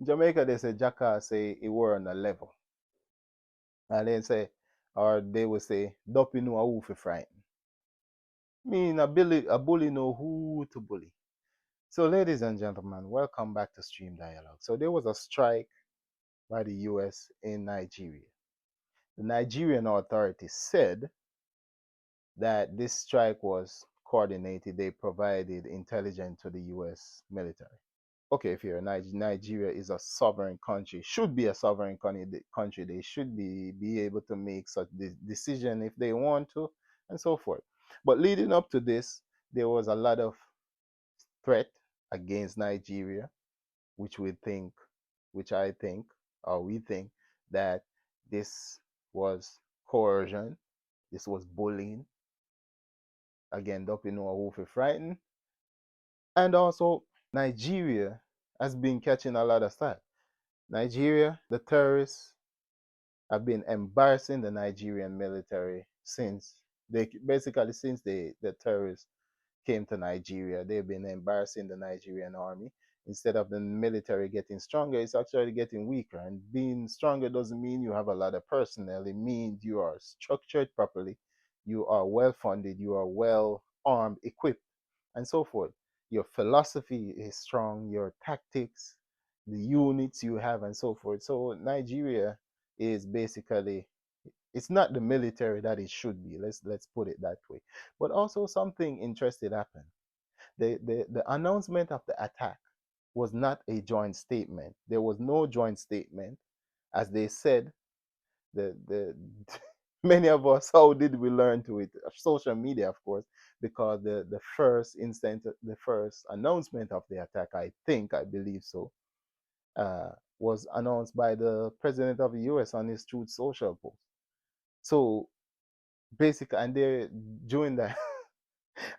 Jamaica, they say Jacka say it were on a level. And they say, or they will say, Dopi know who for frighten. Mean a bully know who to bully. So, ladies and gentlemen, welcome back to Stream Dialogue. So, there was a strike by the US in Nigeria. The Nigerian authorities said that this strike was coordinated. They provided intelligence to the US military. Okay, if you're Nigeria is a sovereign country, should be a sovereign country. They should be able to make such decision if they want to, and so forth. But leading up to this, there was a lot of threat against Nigeria, which we think, which I think, or we think that this was coercion, this was bullying. Again, Dopino Awufi frightened. And also, Nigeria has been catching a lot of stuff. Nigeria, the terrorists have been embarrassing the Nigerian military since the terrorists came to Nigeria. They've been embarrassing the Nigerian army. Instead of the military getting stronger, it's actually getting weaker. And being stronger doesn't mean you have a lot of personnel. It means you are structured properly, you are well funded, you are well armed, equipped, and so forth. Your philosophy is strong, your tactics, the units you have, and so forth. So Nigeria is basically, it's not the military that it should be. Let's put it that way. But also something interesting happened. The announcement of the attack was not a joint statement. There was no joint statement, as they said. The many of us, how did we learn to it? Social media, of course, because the first instant, the first announcement of the attack, I believe so, was announced by the president of the U.S. on his Truth Social post. So basically, and they're doing that.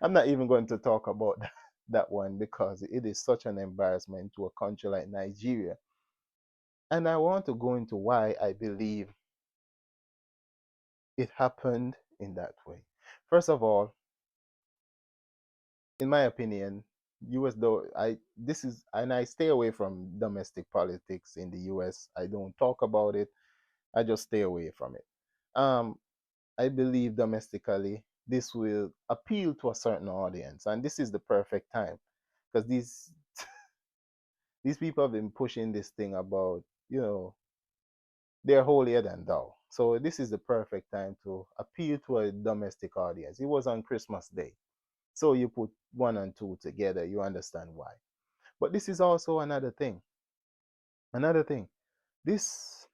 I'm not even going to talk about that one because it is such an embarrassment to a country like Nigeria. And I want to go into why I believe it happened in that way. First of all, in my opinion, US though I this is and I stay away from domestic politics in the US. I don't talk about it. I just stay away from it. Um I believe domestically this will appeal to a certain audience, and this is the perfect time because these people have been pushing this thing about, they're holier than thou. So this is the perfect time to appeal to a domestic audience. It was on Christmas Day. So you put one and two together, you understand why. But this is also another thing. Another thing. This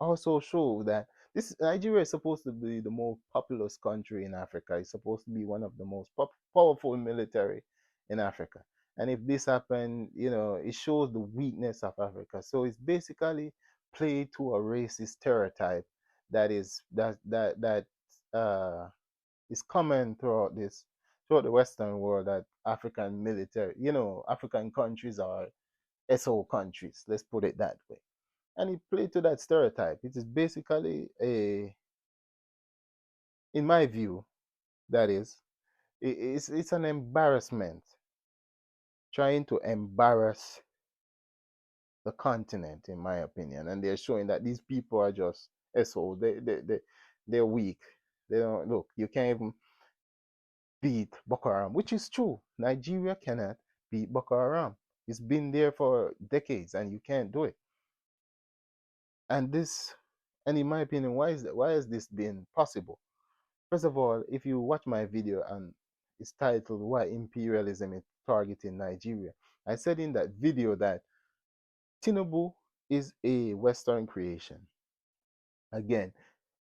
also shows that this Nigeria is supposed to be the most populous country in Africa. It's supposed to be one of the most powerful military in Africa. And if this happened, it shows the weakness of Africa. So it's basically played to a racist stereotype that uh, is common throughout the Western world, that African military, African countries are SO countries. Let's put it that way. And it played to that stereotype. It is basically in my view, that is, it's an embarrassment, trying to embarrass the continent, in my opinion. And they're showing that these people are just SO. They're weak. They don't look. You can't even beat Boko Haram, which is true. Nigeria cannot beat Boko Haram. It's been there for decades, and you can't do it. And this, and in my opinion, why has this been possible? First of all, if you watch my video and it's titled "Why Imperialism is Targeting Nigeria," I said in that video that Tinubu is a Western creation. Again,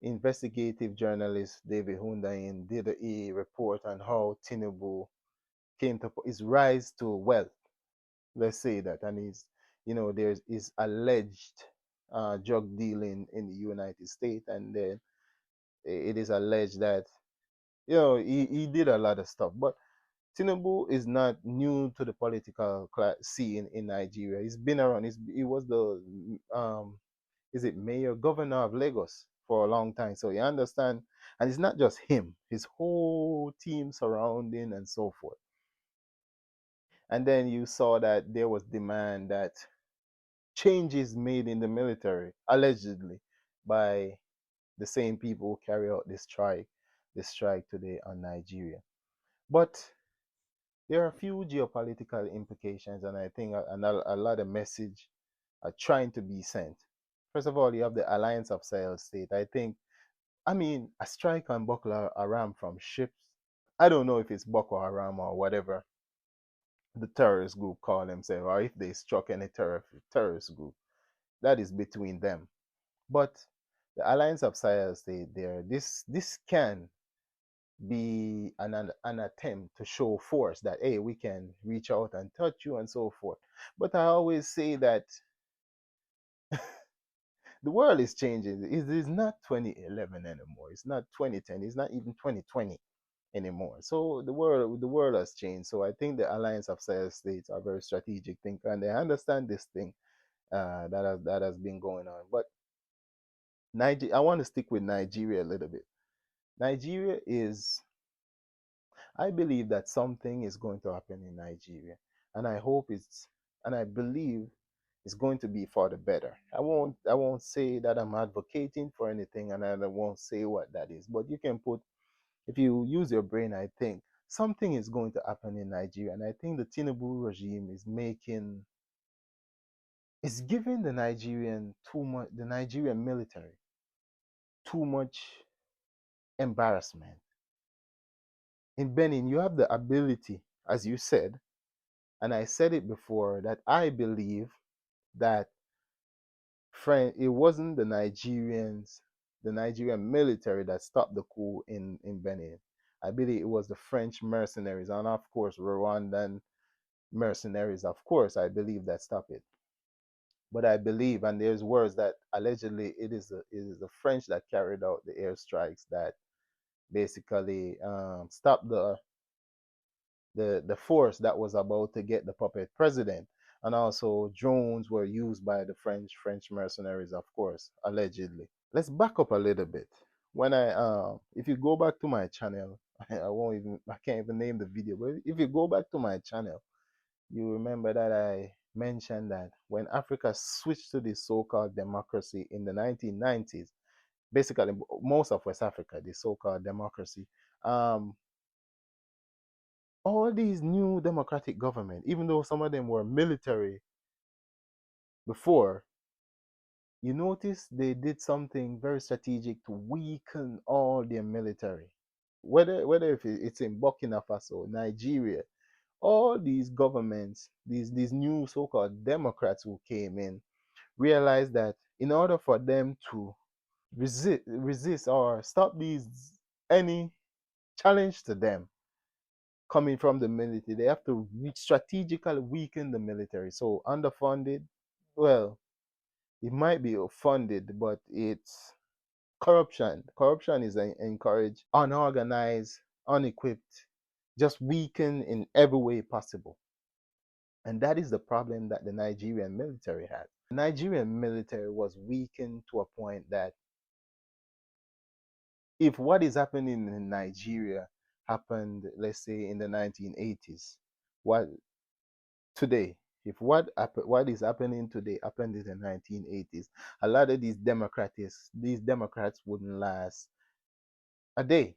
investigative journalist David Hundain did a report on how Tinubu came to his rise to wealth. Let's say that, and there's is alleged drug dealing in the United States, and then it is alleged that he did a lot of stuff. But Tinubu is not new to the political scene in Nigeria. He's been around. He was the is it mayor governor of Lagos for a long time. So you understand, and it's not just him. His whole team surrounding and so forth. And then you saw that there was demand that changes made in the military, allegedly, by the same people who carry out this strike today on Nigeria. But there are a few geopolitical implications, and I think a lot of message are trying to be sent. First of all, you have the alliance of Sahel state. I mean, a strike on Boko Haram from ships. I don't know if it's Boko Haram or whatever the terrorist group call themselves, or if they struck any terrorist group. That is between them. But the alliance of Sahel state there, this can be an attempt to show force that hey, we can reach out and touch you and so forth. But I always say that the world is changing. It is not 2011 anymore. It's not 2010. It's not even 2020 anymore. So the world has changed. So I think the alliance of Sahel states are very strategic thinker, and they understand this thing that has been going on. But I want to stick with Nigeria a little bit. Nigeria is I believe that something is going to happen in Nigeria, and I hope and I believe it's going to be for the better. I won't say that I'm advocating for anything, and I won't say what that is. But you can put, if you use your brain, I think something is going to happen in Nigeria, and I think the Tinubu regime is giving the Nigerian military too much embarrassment. In Benin, you have the ability, as you said, and I said it before, that I believe that it wasn't the Nigerian military that stopped the coup in Benin. I believe it was the French mercenaries and of course Rwandan mercenaries. Of course, I believe that stopped it. But I believe, and there's words that allegedly it is the French that carried out the airstrikes that basically stopped the force that was about to get the puppet president. And also drones were used by the French mercenaries, of course, allegedly. Let's back up a little bit. When I if you go back to my channel, I can't even name the video, but if you go back to my channel, you remember that I mentioned that when Africa switched to this so-called democracy in the 1990s, basically most of West Africa, the so-called democracy, um, all these new democratic government, even though some of them were military before, you notice they did something very strategic to weaken all their military. Whether if it's in Burkina Faso, Nigeria, all these governments, these new so-called Democrats who came in, realized that in order for them to resist or stop any challenge to them coming from the military, they have to strategically weaken the military. So underfunded, well, it might be funded, but it's corruption. Corruption is encouraged, unorganized, unequipped, just weakened in every way possible. And that is the problem that the Nigerian military had. The Nigerian military was weakened to a point that if what is happening in Nigeria happened, let's say in the 1980s, what today, if what is happening today happened in the 1980s, a lot of these Democrats wouldn't last a day.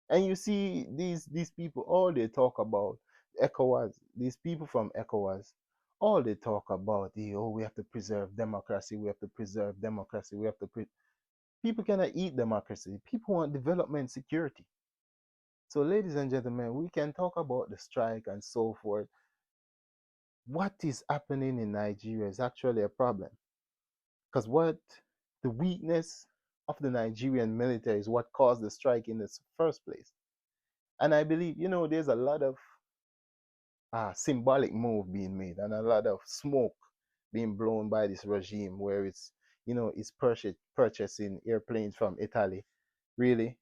And you see these people, all they talk about ECOWAS, these people from ECOWAS, all they talk about is, oh, we have to preserve democracy, we have to preserve democracy, we have to people cannot eat democracy. People want development security. So ladies and gentlemen, we can talk about the strike and so forth. What is happening in Nigeria is actually a problem. Because what the weakness of the Nigerian military is what caused the strike in the first place. And I believe, there's a lot of symbolic move being made and a lot of smoke being blown by this regime where it's purchasing airplanes from Italy. Really,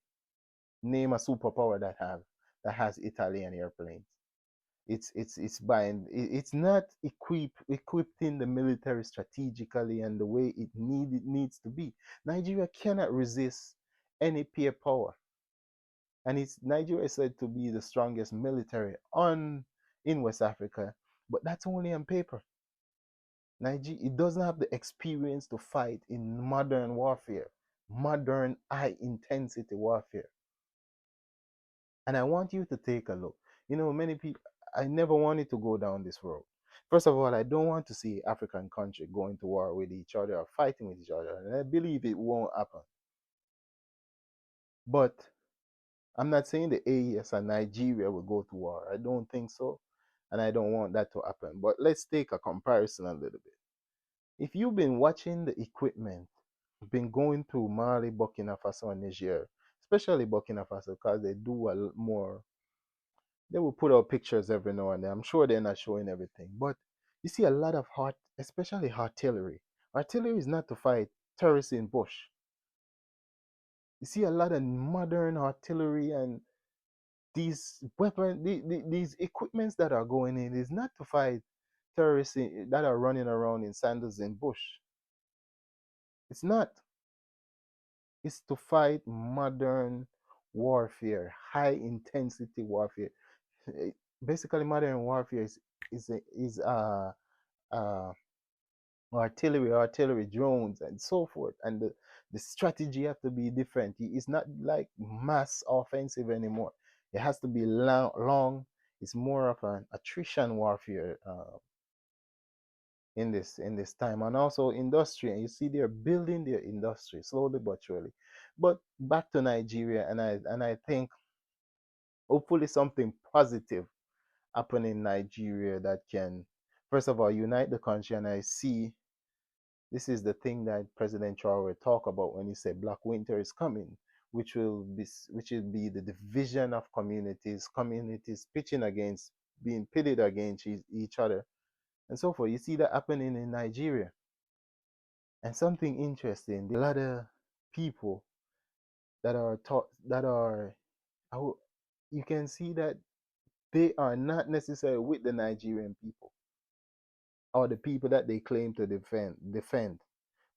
name a superpower that has Italian airplanes. It's buying. It's not equipping the military strategically and the way it needs to be. Nigeria cannot resist any peer power, and it's Nigeria is said to be the strongest military on in West Africa, but that's only on paper. Nigeria, it doesn't have the experience to fight in modern warfare, modern high intensity warfare. And I want you to take a look. You know, many people, I never wanted to go down this road. First of all, I don't want to see African country going to war with each other or fighting with each other. And I believe it won't happen. But I'm not saying the AES and Nigeria will go to war. I don't think so. And I don't want that to happen. But let's take a comparison a little bit. If you've been watching the equipment, been going to Mali, Burkina Faso, and Niger, especially Burkina Faso, because they do a lot more. They will put out pictures every now and then. I'm sure they're not showing everything, but you see a lot of especially artillery. Artillery is not to fight terrorists in bush. You see a lot of modern artillery and these weapons, these equipments that are going in is not to fight terrorists that are running around in sandals in bush. It's not. It's to fight modern warfare, high intensity warfare. Eh, Basically, modern warfare is uh, artillery, drones, and so forth. And the strategy have to be different. It's not like mass offensive anymore. It has to be long. It's more of an attrition warfare in this time, and also industry. And you see, they're building their industry slowly but surely. But back to Nigeria, and I think hopefully something positive happen in Nigeria that can, first of all, unite the country. And I see this is the thing that President Traore talked about when he said Black Winter is coming, which will be the division of communities pitching against, being pitted against each other, and so forth. You see that happening in Nigeria. And something interesting, there are a lot of people that are taught that are, you can see that they are not necessarily with the Nigerian people or the people that they claim to defend,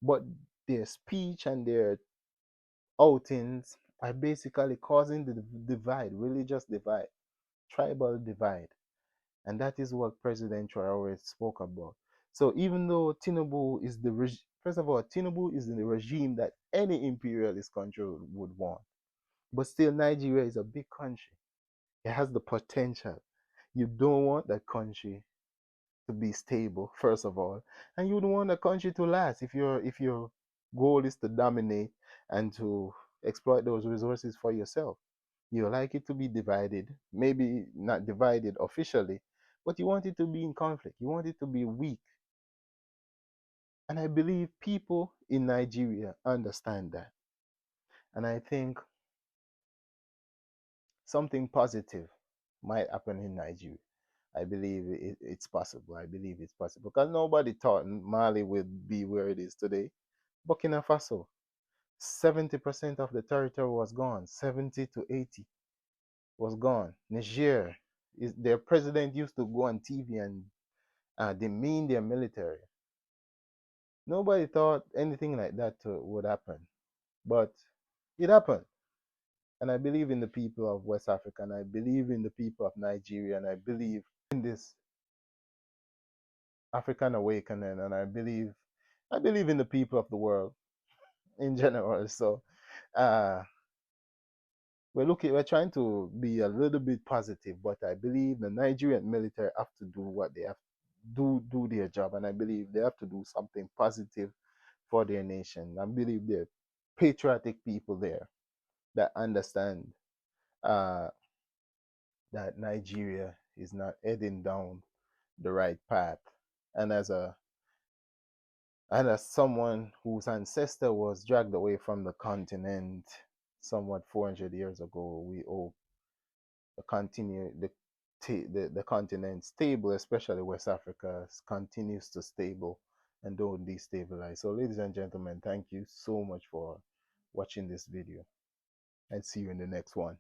but their speech and their outings are basically causing the divide, religious divide, tribal divide. And that is what President Traore spoke about. So even though Tinubu is first of all, Tinubu is the regime that any imperialist country would want. But still, Nigeria is a big country. It has the potential. You don't want that country to be stable, first of all, and you don't want the country to last if your goal is to dominate and to exploit those resources for yourself. You like it to be divided, maybe not divided officially, but you want it to be in conflict. You want it to be weak. And I believe people in Nigeria understand that. And I think something positive might happen in Nigeria. I believe it's possible. I believe it's possible because nobody thought Mali would be where it is today. Burkina Faso, 70% of the territory was gone. 70 to 80 was gone. Niger, their president used to go on TV and demean their military. Nobody thought anything like that would happen, but it happened. And I believe in the people of West Africa, and I believe in the people of Nigeria, and I believe in this African awakening, and I believe in the people of the world in general. So uh, we're trying to be a little bit positive, but I believe the Nigerian military have to do what they have do their job, and I believe they have to do something positive for their nation. I believe they're patriotic people there that understand uh, that Nigeria is not heading down the right path. And as someone whose ancestor was dragged away from the continent somewhat 400 years ago, we hope the continent stable, especially West Africa, continues to stable and don't destabilize. So, ladies and gentlemen, thank you so much for watching this video, and see you in the next one.